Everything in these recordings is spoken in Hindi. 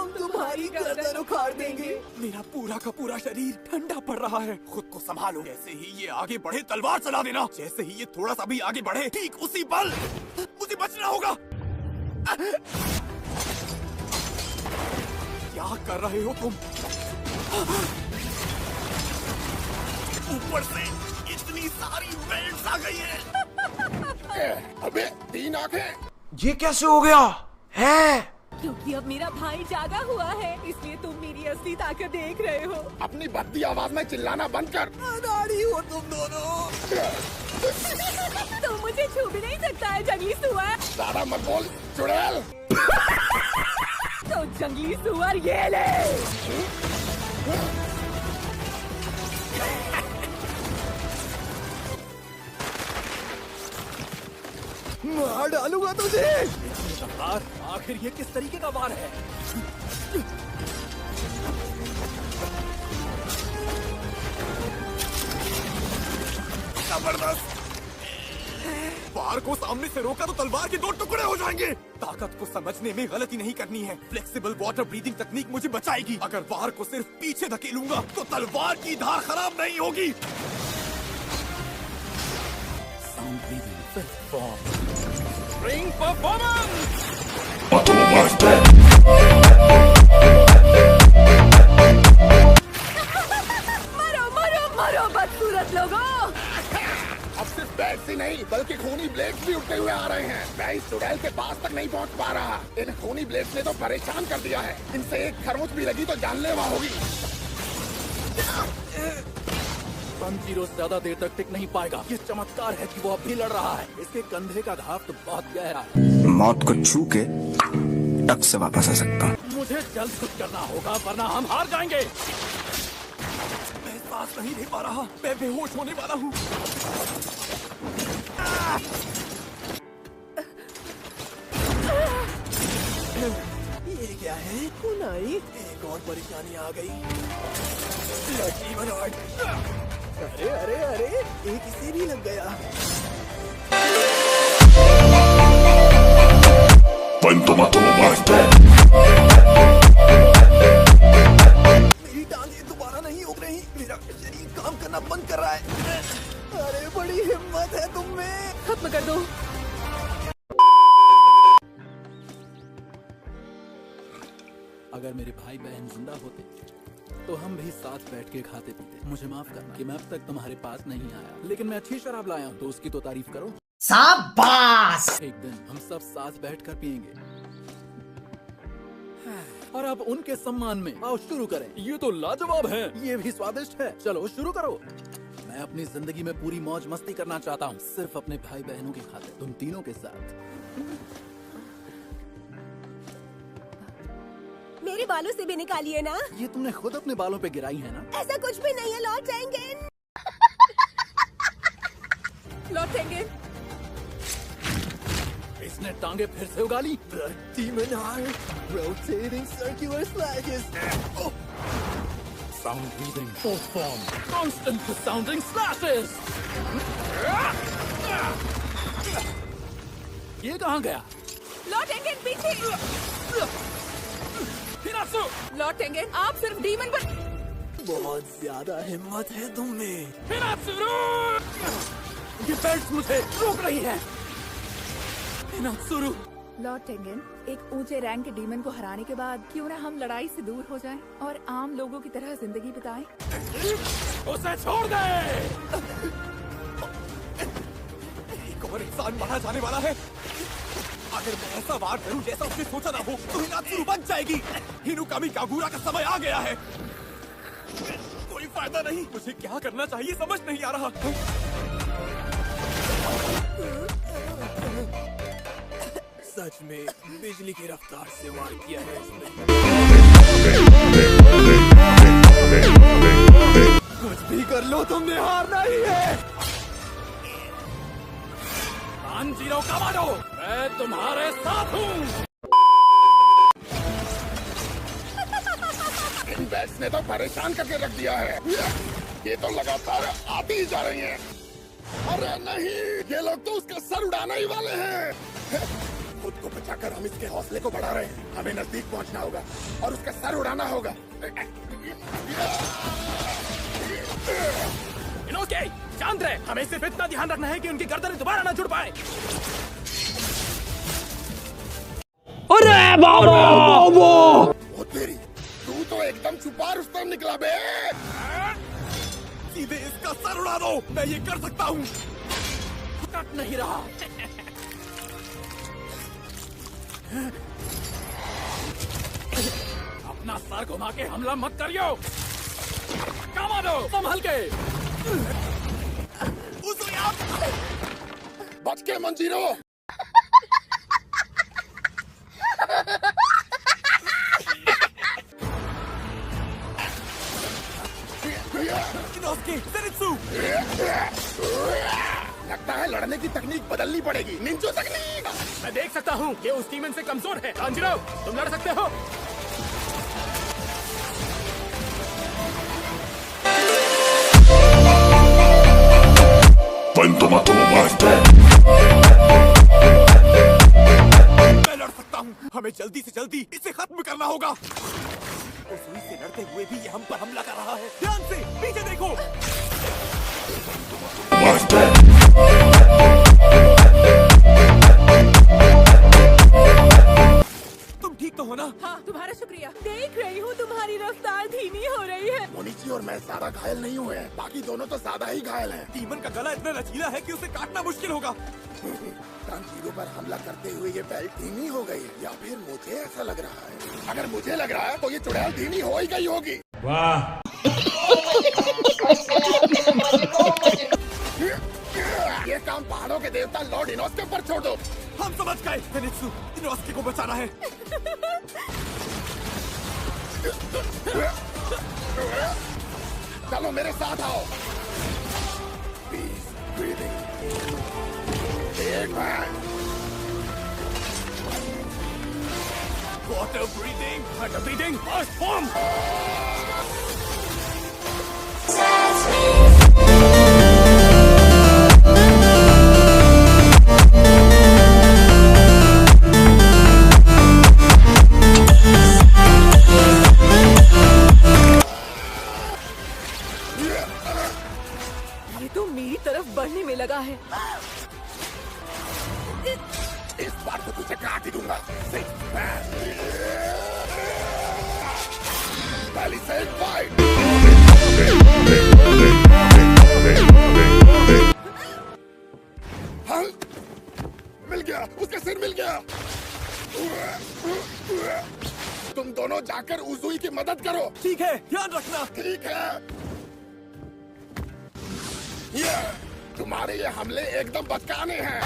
हम तुम्हारी गर्दन उखाड़ देंगे। मेरा पूरा का पूरा शरीर ठंडा पड़ रहा है। खुद को संभालो। जैसे ही ये आगे बढ़े तलवार चला देना। जैसे ही ये थोड़ा सा भी आगे बढ़े ठीक उसी पल मुझे बचना होगा। क्या कर रहे हो तुम? ऊपर से इतनी सारी वेल्स आ गई है। अबे 3 आंखें। ये कैसे हो गया है? क्योंकि अब मेरा भाई जागा हुआ है, इसलिए तुम मेरी असली ताकत देख रहे हो। अपनी भद्दी आवाज में चिल्लाना बंद कर। अनाड़ी हो तुम दोनों। तो मुझे छू भी नहीं सकता है जंगली सुअर। ज्यादा मत बोल चुड़ैल। तो जंगली सुअर ये ले। मार डालूंगा तुझे। आखिर ये किस तरीके का वार है? जबरदस्त। वार को सामने से रोका तो तलवार के 2 टुकड़े हो जाएंगे। ताकत को समझने में गलती नहीं करनी है। फ्लेक्सिबल वाटर ब्रीदिंग तकनीक मुझे बचाएगी। अगर वार को सिर्फ पीछे धकेलूंगा तो तलवार की धार खराब नहीं होगी। Sound breathing fifth form. Ring performance. मरो मरो मरो बदसूरत लोगों। अब सिर्फ बैट्स ही नहीं बल्कि खूनी ब्लेड्स भी उठते हुए आ रहे हैं। मैं इस चुड़ैल के पास तक नहीं पहुंच पा रहा। इन खूनी ब्लेड्स ने तो परेशान कर दिया है। इनसे एक खरोंच भी लगी तो जानलेवा होगी। पंजीरो ज्यादा देर तक टिक नहीं पाएगा। ये चमत्कार है कि वो अब भी लड़ रहा है। इसके कंधे का घाव तो बहुत गहरा है। मौत को छू के टक से वापस आ सकता हूँ। मुझे जल्द कुछ करना होगा वरना हम हार जाएंगे। मैं सांस नहीं ले पा रहा। मैं बेहोश होने वाला हूँ। ये क्या है? कुनाई, एक और परेशानी आ गई। जीवन अरे अरे अरे, एक इसे भी लग गया। मेरी टांगें दोबारा नहीं उग रही। मेरा शरीर काम करना बंद कर रहा है। अरे बड़ी हिम्मत है तुम में। खत्म कर दो। अगर मेरे भाई बहन जिंदा होते तो हम भी साथ बैठ के खाते पीते। मुझे माफ करना कि मैं अब तक तुम्हारे पास नहीं आया, लेकिन मैं अच्छी शराब लाया हूँ तो उसकी तो तारीफ करो। शाबाश। एक दिन हम सब साथ बैठकर पियेंगे। और अब उनके सम्मान में आओ शुरू करें। ये तो लाजवाब है। ये भी स्वादिष्ट है। चलो शुरू करो। मैं अपनी जिंदगी में पूरी मौज मस्ती करना चाहता हूँ, सिर्फ अपने भाई बहनों के खातिर, तुम तीनों के साथ। मेरे बालों से भी निकालिए ना। ये तुमने खुद अपने बालों पे गिराई है ना? ऐसा कुछ भी नहीं है। लौट जाएंगे। लौटेंगे। इसने टांगे फिर से उगा ली। Demon Eye, rotating circular slashes. Sound breathing, fourth form, constant sounding slashes. ये कहाँ गया? लौटेंगे पीछे। हिनात्सु! लौटेंगे। आप सिर्फ डीमन पर। बहुत ज्यादा हिम्मत है तुम में। हिनात्सु! ये बेल्ट मुझे रोक रही है। हिनात्सु! लॉर्ड टेंगन, एक ऊंचे रैंक के डीमन को हराने के बाद क्यों ना हम लड़ाई से दूर हो जाएं और आम लोगों की तरह जिंदगी बिताएं? उसे छोड़ दे। एक और इंसान मारा जाने वाला है। अगर मैं ऐसा वार करूं जैसा उसने सोचा ना हो तो हिनात्सु बच जाएगी। हिनुकामी कागुरा का समय आ गया है। कोई फायदा नहीं। मुझे क्या करना चाहिए समझ नहीं आ रहा। सच में बिजली की रफ्तार से वार किया है इसने। कुछ भी कर लो, तुमने हारना ही है। तानजीरो कमांडो, मैं तुम्हारे साथ हूँ। इन बैट्स ने तो परेशान करके रख दिया है। ये तो लगातार आती ही जा रही हैं। अरे नहीं, ये लोग तो उसका सर उड़ाने ही वाले हैं। खुद खुद को बचाकर हम इसके हौसले को बढ़ा रहे हैं। हमें नजदीक पहुंचना होगा और उसका सर उड़ाना होगा। इनोस्के, शांत रहे। हमें सिर्फ इतना ध्यान रखना है कि उनकी गर्दन दोबारा ना जुड़ पाए। अरे बाबा! वो तेरी, तू तो एकदम छुपा रुस्तम निकला बे। सीधे इसका सर उड़ा दो, मैं ये कर सकता हूँ। कट नहीं रहा। अपना सर घुमा के हमला मत करियो। कमांडो, संभल के। बच के मंजीरो। Inosuke, Zenitsu. लगता है लड़ने की तकनीक बदलनी पड़ेगी। निंजो तकनीक। मैं देख सकता हूँ कि उस टीमन से कमजोर है। तांजीरो, तुम लड़ सकते हो। मैं लड़ सकता हूँ। हमें जल्दी से जल्दी इसे खत्म करना होगा। उस सुई से लड़ते हुए भी ये हम पर हमला कर रहा है। ध्यान से पीछे देखो। तुम ठीक तो हो ना? हाँ, तुम्हारा शुक्रिया। देख रही हूँ तुम्हारी रफ्तार धीमी हो रही है। मोनिची और मैं ज्यादा घायल नहीं हुए हैं, बाकी दोनों तो ज्यादा ही घायल हैं। टीमन का गला इतना लचीला है कि उसे काटना मुश्किल होगा। तांजीरो पर हमला करते हुए ये बेल्ट धीमी हो गई, या फिर मुझे ऐसा लग रहा है। अगर मुझे लग रहा है तो ये चुड़ैल धीमी हो ही गई होगी। वाह! ये काम पहाड़ों के देवता लॉर्ड इनोस्के पर छोड़ दो। हम समझ गए। ज़ेनित्सु, इनोस्के को बचाना है। चलो मेरे साथ आओ। Peace, breathing. Big man. Water breathing, water breathing, first form. ये तो मेरी तरफ बढ़ने में लगा है। इस बार तो तुझे काट ही दूंगा। पहली से एक फाइट। हाँ, मिल गया, उसका सिर मिल गया। तुम दोनों जाकर उजुई की मदद करो। ठीक है, ध्यान रखना। ठीक है। ये तुम्हारे ये हमले एकदम बचकाने हैं।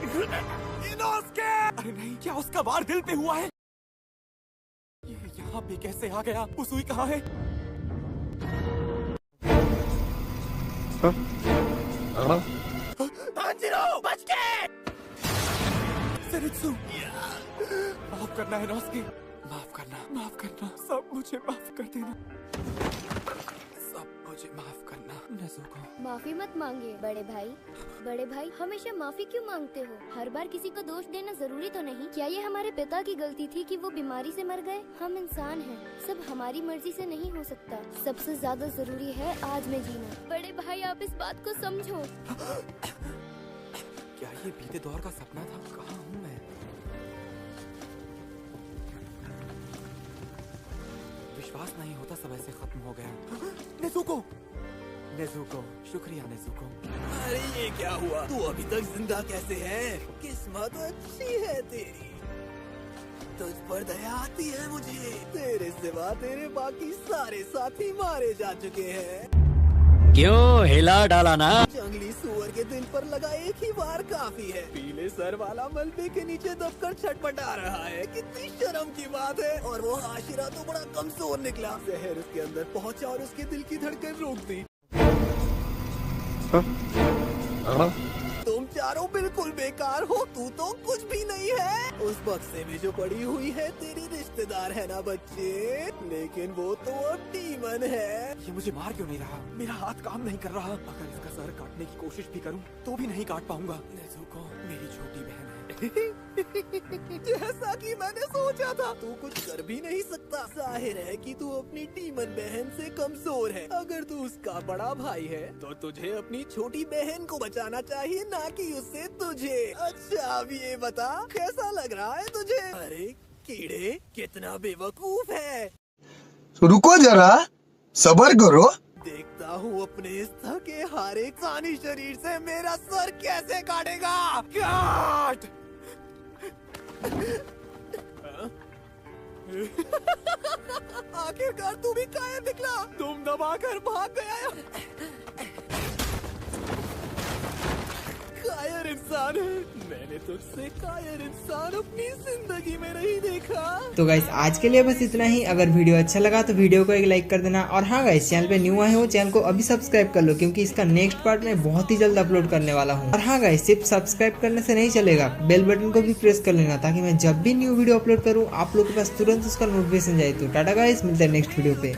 इनोस्के! अरे नहीं, क्या उसका वार दिल पे हुआ है? ये यहाँ पे कैसे आ गया? उसूई कहाँ है? तांजीरो, बच के! ज़ेनित्सु, माफ करना इनोस्के, माफ करना, माफ करना, सब मुझे माफ कर देना, सब मुझे माफ करना, नेज़ुको। माफी मत मांगे बड़े भाई। बड़े भाई, हमेशा माफी क्यों मांगते हो? हर बार किसी को दोष देना जरूरी तो नहीं। क्या ये हमारे पिता की गलती थी कि वो बीमारी से मर गए? हम इंसान हैं, सब हमारी मर्जी से नहीं हो सकता। सबसे ज्यादा जरूरी है आज में जीना। बड़े भाई, आप इस बात को समझो। क्या ये बीते दौर का सपना था? कहाँ हूँ मैं? विश्वास नहीं होता सब ऐसे खत्म हो गया। नेज़ुको, नेज़ुको, शुक्रिया नेज़ुको। अरे ये क्या हुआ? तू अभी तक जिंदा कैसे है? किस्मत अच्छी है तेरी, तुझ पर दया आती है मुझे। तेरे सिवा तेरे बाकी सारे साथी मारे जा चुके हैं। क्यों हिला डाला ना? जंगली सुअर के दिल पर लगा एक ही वार काफी है। पीले सर वाला मलबे के नीचे दबकर छटपटा रहा है। कितनी शर्म की बात है। और वो आशिरा तो बड़ा कमजोर निकला। जहर उसके अंदर पहुंचा और उसके दिल की धड़कन रोक दी। तुम चारों बिल्कुल बेकार हो। तू तो कुछ भी नहीं है। उस बक्से में जो पड़ी हुई है तेरी रिश्तेदार है ना बच्चे, लेकिन वो तो अब डीमन है। ये मुझे मार क्यों नहीं रहा? मेरा हाथ काम नहीं कर रहा। अगर इसका सर काटने की कोशिश भी करूं तो भी नहीं काट पाऊंगा। नेज़ुको मेरी छोटी बहन है। जैसा कि मैंने सोचा था, तू कुछ कर भी नहीं सकता। जाहिर है कि तू अपनी डीमन बहन से कमजोर है। अगर तू उसका बड़ा भाई है तो तुझे अपनी छोटी बहन को बचाना चाहिए, ना कि उससे तुझे। अच्छा अब ये बता, कैसा लग रहा है तुझे? अरे कीड़े, कितना बेवकूफ है। रुको जरा, सब्र करो। देखता हूँ अपने इस थके हारे इंसानी शरीर से मेरा सर कैसे काटेगा। काट! आखिरकार तू भी कायर निकला। तुम दबाकर भाग गया। कायर इंसान है। मैंने तुझसे कायर इंसान अपनी जिंदगी में नहीं देखा। तो गाइस आज के लिए बस इतना ही। अगर वीडियो अच्छा लगा तो वीडियो को एक लाइक कर देना। और हाँ गाइस, चैनल पे न्यू आए हो चैनल को अभी सब्सक्राइब कर लो, क्योंकि इसका नेक्स्ट पार्ट मैं बहुत ही जल्द अपलोड करने वाला हूँ। और हाँ गाइस, सिर्फ सब्सक्राइब करने से नहीं चलेगा, बेल बटन को भी प्रेस कर लेना, ताकि मैं जब भी न्यू वीडियो अपलोड करूँ आप लोग के पास तुरंत उसका नोटिफिकेशन जाए। तो टाटा गाइस, मिलते हैं नेक्स्ट वीडियो पे।